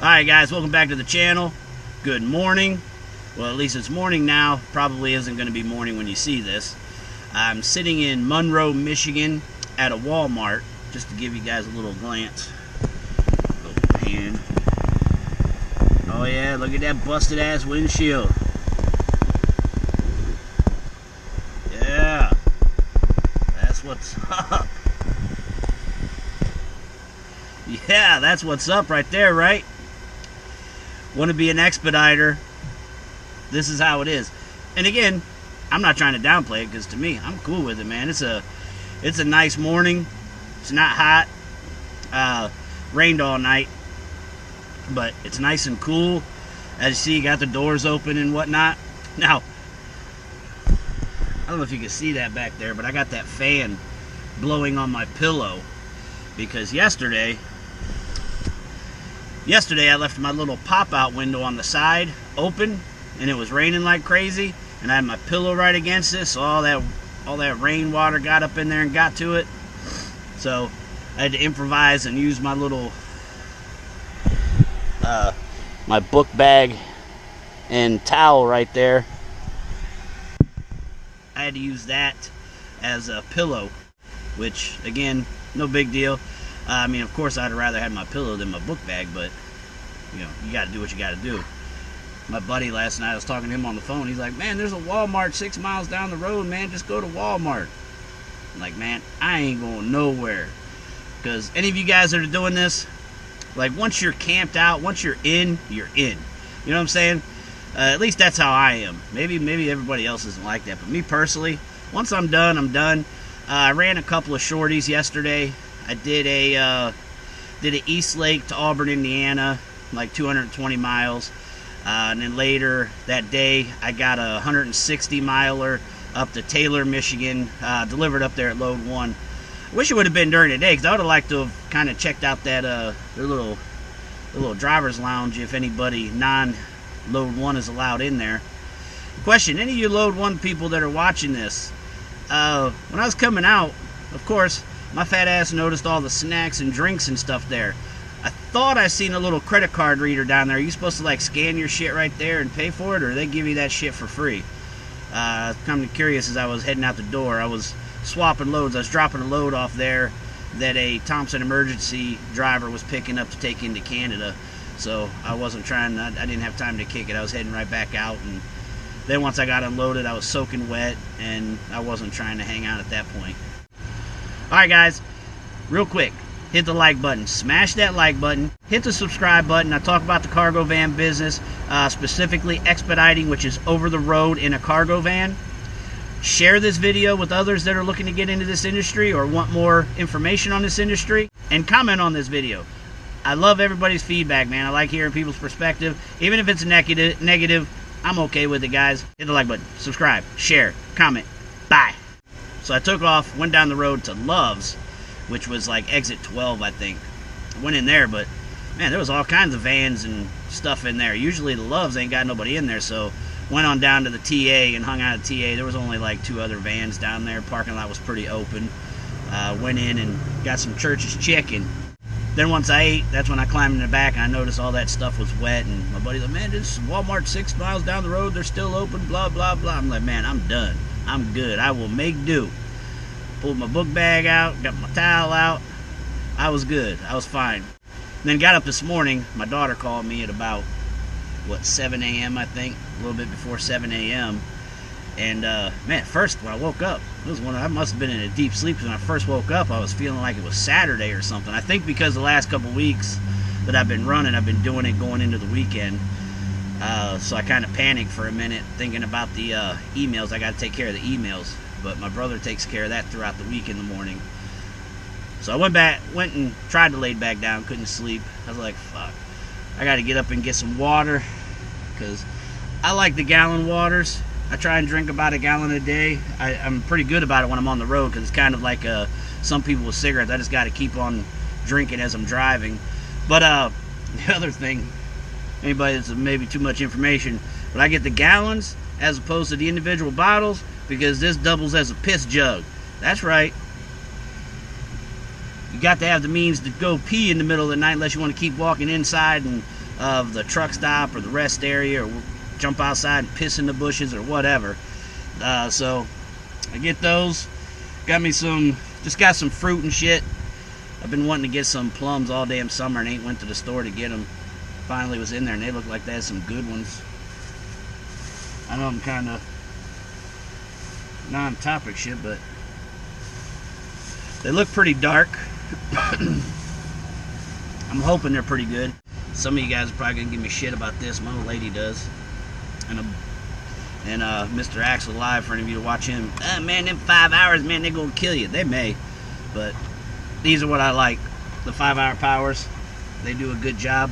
Alright guys, welcome back to the channel. Good morning. Well, at least it's morning now. Probably isn't going to be morning when you see this. I'm sitting in Monroe, Michigan at a Walmart, just to give you guys a little glance. Little pan. Oh yeah, look at that busted ass windshield. Yeah, that's what's up. Yeah, that's what's up right there, right? Want to be an expediter? This is how it is. And again, I'm not trying to downplay it, because to me, I'm cool with it, man. It's a nice morning. It's not hot. Rained all night, but it's nice and cool. As you see, you got the doors open and whatnot. Now, I don't know if you can see that back there, but I got that fan blowing on my pillow because yesterday I left my little pop-out window on the side open, and it was raining like crazy, and I had my pillow right against it, so all that rainwater got up in there and got to it. So I had to improvise and use my little my book bag and towel right there. I had to use that as a pillow, which again, no big deal. I mean, of course, I'd rather have my pillow than my book bag, but you know, you got to do what you got to do. My buddy last night, I was talking to him on the phone. He's like, "Man, there's a Walmart 6 miles down the road, man. Just go to Walmart." I'm like, "Man, I ain't going nowhere." Because any of you guys that are doing this, like, once you're camped out, once you're in, you're in. You know what I'm saying? At least that's how I am. Maybe everybody else isn't like that, but me personally, once I'm done, I'm done. I ran a couple of shorties yesterday. I did a East Lake to Auburn, Indiana, like 220 miles. And then later that day, I got a 160 miler up to Taylor, Michigan, delivered up there at Load 1. I wish it would have been during the day, because I would have liked to have kind of checked out that their little driver's lounge if anybody non-Load 1 is allowed in there. Question, any of you Load 1 people that are watching this, when I was coming out, of course, my fat ass noticed all the snacks and drinks and stuff there. I thought I seen a little credit card reader down there. Are you supposed to like scan your shit right there and pay for it, or they give you that shit for free? Kind of curious. As I was heading out the door, I was swapping loads. I was dropping a load off there that a Thompson emergency driver was picking up to take into Canada. So I wasn't trying, I didn't have time to kick it. I was heading right back out, and then once I got unloaded, I was soaking wet, and I wasn't trying to hang out at that point. Alright guys, real quick, hit the like button, smash that like button, hit the subscribe button. I talk about the cargo van business, specifically expediting, which is over the road in a cargo van. Share this video with others that are looking to get into this industry or want more information on this industry, and comment on this video. I love everybody's feedback, man. I like hearing people's perspective. Even if it's negative, I'm okay with it, guys. Hit the like button, subscribe, share, comment. Bye. So I took off, went down the road to Love's, which was like exit 12, I think. I went in there, but man, there was all kinds of vans and stuff in there. Usually the Love's ain't got nobody in there, so went on down to the TA and hung out at TA. There was only like 2 other vans down there. Parking lot was pretty open. Went in and got some Church's chicken. Then once I ate, that's when I climbed in the back and I noticed all that stuff was wet. And my buddy's like, "Man, this is Walmart 6 miles down the road. They're still open, blah, blah, blah." I'm like, "Man, I'm done. I'm good. I will make do." Pulled my book bag out, got my towel out. I was good. I was fine. And then got up this morning. My daughter called me at about, 7 a.m. I think, a little bit before 7 a.m. And man, first when I woke up, I must have been in a deep sleep, because when I first woke up, I was feeling like it was Saturday or something. I think because the last couple weeks that I've been running, I've been doing it going into the weekend. So I kind of panicked for a minute, thinking about the emails. I got to take care of the emails, but my brother takes care of that throughout the week in the morning. So I went and tried to lay back down, couldn't sleep. I was like, fuck, I got to get up and get some water, because I like the gallon waters. I try and drink about a gallon a day. I'm pretty good about it when I'm on the road, because it's kind of like some people with cigarettes. I just got to keep on drinking as I'm driving. But the other thing, anybody that's maybe too much information, but I get the gallons as opposed to the individual bottles, because this doubles as a piss jug. That's right. You got to have the means to go pee in the middle of the night, unless you want to keep walking inside and of the truck stop or the rest area, or jump outside and piss in the bushes or whatever. So I get those. Got me just got some fruit and shit. I've been wanting to get some plums all damn summer and ain't went to the store to get them. Finally was in there and they look like they had some good ones. I know I'm kind of non-topic shit, but they look pretty dark. I'm hoping they're pretty good. Some of you guys are probably gonna give me shit about this. My old lady does, and Mr. Axel Live for any of you to watch him. Man, them 5 hours, man, they gonna kill you. They may, but these are what I like. The 5-hour powers, they do a good job.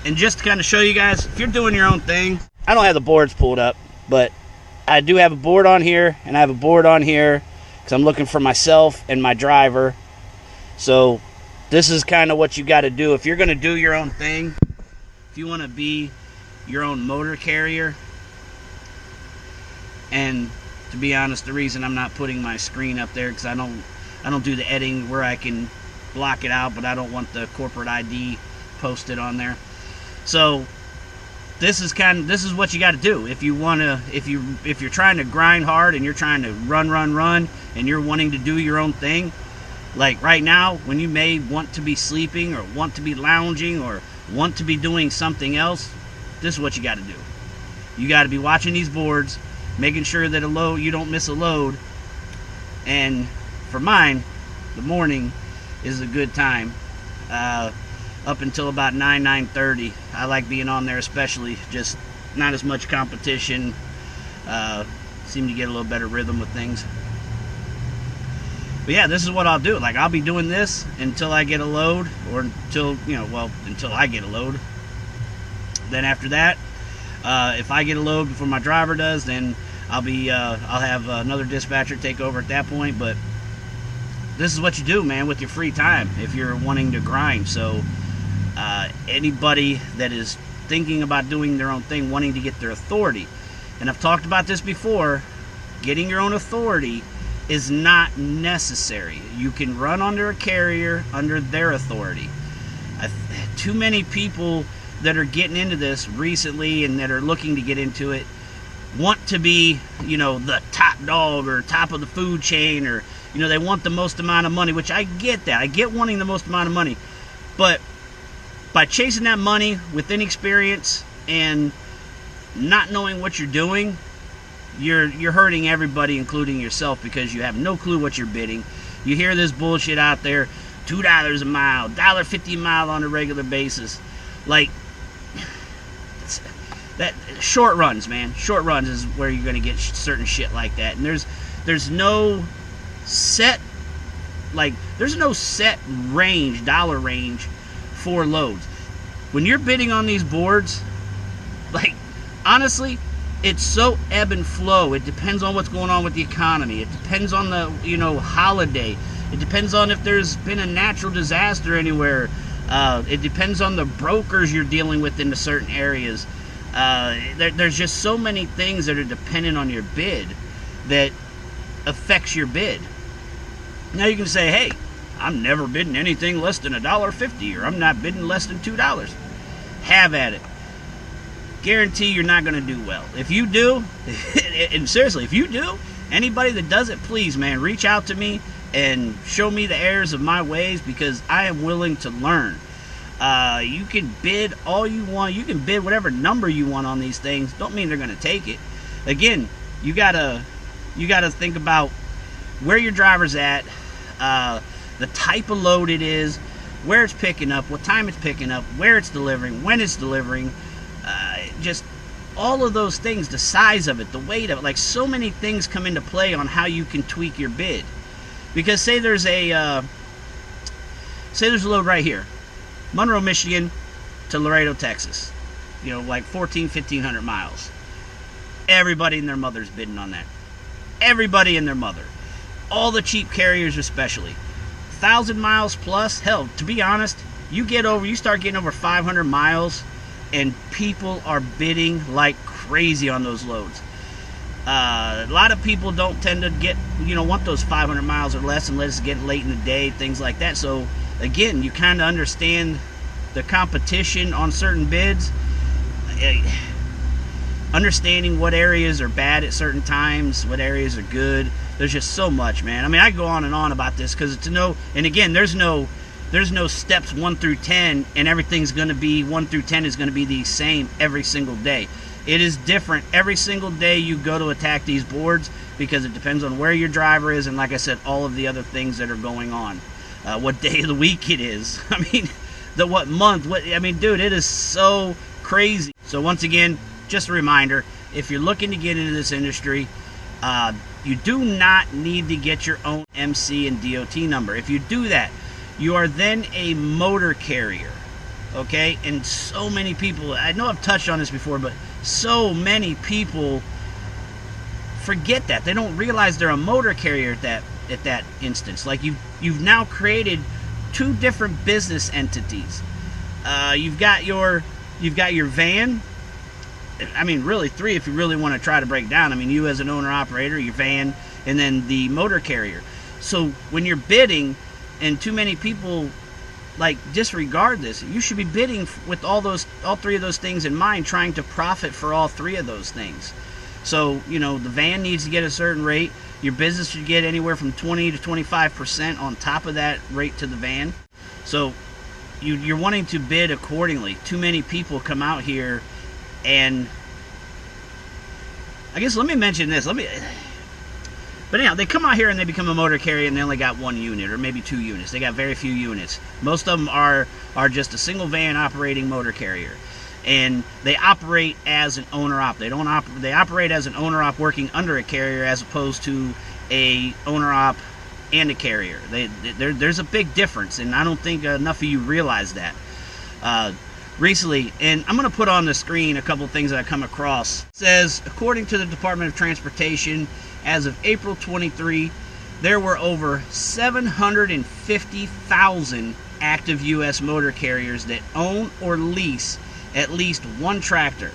And just to kind of show you guys, if you're doing your own thing, I don't have the boards pulled up, but I do have a board on here, and I have a board on here because I'm looking for myself and my driver. So this is kind of what you got to do if you're going to do your own thing. If you want to be your own motor carrier, and to be honest, the reason I'm not putting my screen up there because I don't do the editing where I can block it out, but I don't want the corporate ID posted on there. So this is what you got to do if you're trying to grind hard and you're trying to run and you're wanting to do your own thing. Like right now, when you may want to be sleeping or want to be lounging or want to be doing something else, this is what you got to do. You got to be watching these boards, making sure that you don't miss a load. And for mine, the morning is a good time. Up until about 9:30, I like being on there, especially just not as much competition. Seem to get a little better rhythm with things. But yeah, this is what I'll do. Like, I'll be doing this until I get a load, or until I get a load. Then after that, if I get a load before my driver does, then I'll have another dispatcher take over at that point. But this is what you do, man, with your free time if you're wanting to grind. So anybody that is thinking about doing their own thing, wanting to get their authority, and I've talked about this before, getting your own authority is not necessary. You can run under a carrier under their authority. Too many people that are getting into this recently and that are looking to get into it want to be, the top dog or top of the food chain, or they want the most amount of money, which I get that. I get wanting the most amount of money, but by chasing that money with inexperience and not knowing what you're doing, you're hurting everybody, including yourself, because you have no clue what you're bidding. You hear this bullshit out there, $2 a mile, $1.50 a mile on a regular basis. Like, that short runs, man. Short runs is where you're going to get certain shit like that. And there's no set range, dollar range for loads. When you're bidding on these boards, like, honestly, it's so ebb and flow. It depends on what's going on with the economy. It depends on the, holiday. It depends on if there's been a natural disaster anywhere. It depends on the brokers you're dealing with in the certain areas. There's just so many things that are dependent on your bid that affects your bid. Now you can say, hey, I'm never bidding anything less than $1.50, or I'm not bidding less than $2. Have at it. Guarantee you're not going to do well. If you do, and seriously, if you do, anybody that does it, please, man, reach out to me and show me the errors of my ways, because I am willing to learn. You can bid all you want. You can bid whatever number you want on these things. Don't mean they're going to take it. Again, you gotta think about where your driver's at, the type of load it is, where it's picking up, what time it's picking up, where it's delivering, when it's delivering. Just all of those things, the size of it, the weight of it, like, so many things come into play on how you can tweak your bid. Because say there's a load right here, Monroe, Michigan to Laredo, Texas, like 1,500 miles. Everybody and their mother's bidding on that. Everybody and their mother. All the cheap carriers especially. 1,000 miles plus, hell, to be honest, you start getting over 500 miles, and people are bidding like crazy on those loads. A lot of people don't tend to want those 500 miles or less unless it's getting late in the day, things like that. So again, you kind of understand the competition on certain bids, understanding what areas are bad at certain times, what areas are good. There's just so much, man. I mean, I go on and on about this because it's and again, there's no steps 1 through 10 and everything's going to be 1 through 10 is going to be the same every single day. It is different every single day you go to attack these boards, because it depends on where your driver is, and like I said, all of the other things that are going on, what day of the week it is. I mean, what month, I mean, dude, it is so crazy. So once again, just a reminder, if you're looking to get into this industry, you do not need to get your own MC and DOT number. If you do that, you are then a motor carrier, okay? And so many people, I know I've touched on this before, but so many people forget that. They don't realize they're a motor carrier at that instance. Like you've now created 2 different business entities. You've got your van. I mean, really 3 if you really want to try to break down. I mean, you as an owner-operator, your van, and then the motor carrier. So when you're bidding, and too many people like disregard this, you should be bidding with all 3 of those things in mind, trying to profit for all 3 of those things. So, you know, the van needs to get a certain rate. Your business should get anywhere from 20 to 25% on top of that rate to the van. So you're wanting to bid accordingly. Too many people come out here, and I guess let me mention this. But anyhow, they come out here and they become a motor carrier and they only got 1 unit or maybe 2 units. They got very few units. Most of them are just a single van operating motor carrier. And they operate as an owner-op. They operate as an owner-op working under a carrier, as opposed to a owner-op and a carrier. There's a big difference, and I don't think enough of you realize that. Recently, and I'm going to put on the screen a couple things that I come across. It says, according to the Department of Transportation, as of April 23, there were over 750,000 active U.S. motor carriers that own or lease at least 1 tractor.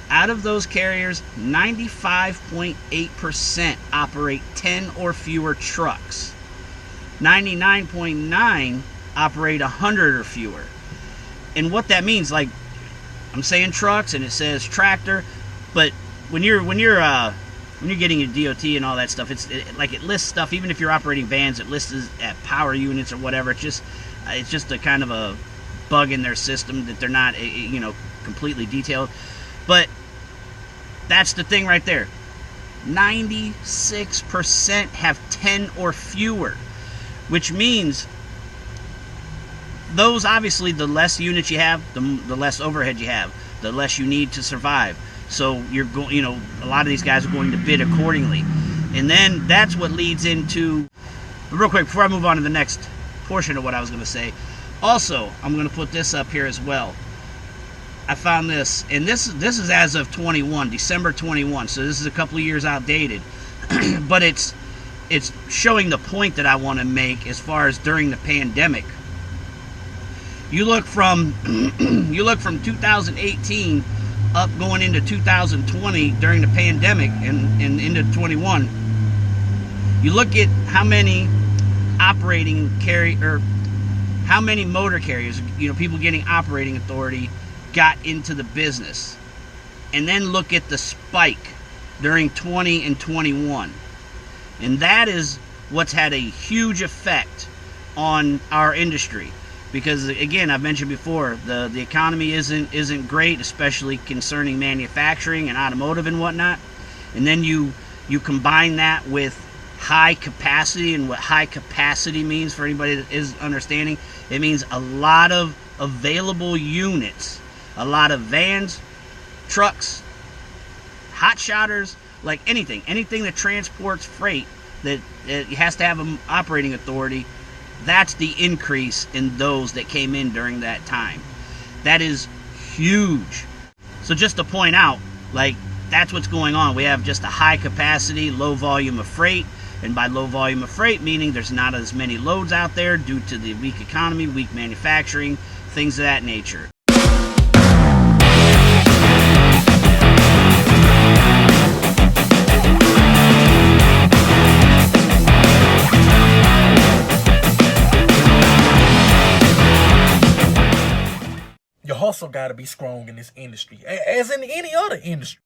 Out of those carriers, 95.8% operate 10 or fewer trucks. 99.9% operate 100 or fewer. And what that means, like, I'm saying trucks and it says tractor, but when you're getting your DOT and all that stuff, it lists stuff. Even if you're operating vans, it lists at power units or whatever. It's just a kind of a bug in their system that they're not, completely detailed. But that's the thing right there. 96% have 10 or fewer, which means those, obviously, the less units you have, the less overhead you have, the less you need to survive. So a lot of these guys are going to bid accordingly. And then that's what leads into, but real quick, before I move on to the next portion of what I was going to say, also, I'm going to put this up here as well. I found this, and this is as of December 21, so this is a couple of years outdated, but it's showing the point that I want to make as far as during the pandemic. You look from 2018 up going into 2020 during the pandemic and into 21. You look at how many how many motor carriers, people getting operating authority, got into the business, and then look at the spike during 20 and 21, and that is what's had a huge effect on our industry. Because again, I've mentioned before, the economy isn't great, especially concerning manufacturing and automotive and whatnot. And then you combine that with high capacity, and what high capacity means for anybody that is understanding, it means a lot of available units, a lot of vans, trucks, hot shotters, like anything that transports freight that it has to have an operating authority. That's the increase in those that came in during that time. That is huge. So just to point out, that's what's going on. We have just a high capacity, low volume of freight. And by low volume of freight, meaning there's not as many loads out there due to the weak economy, weak manufacturing, things of that nature. also got to be strong in this industry, as in any other industry.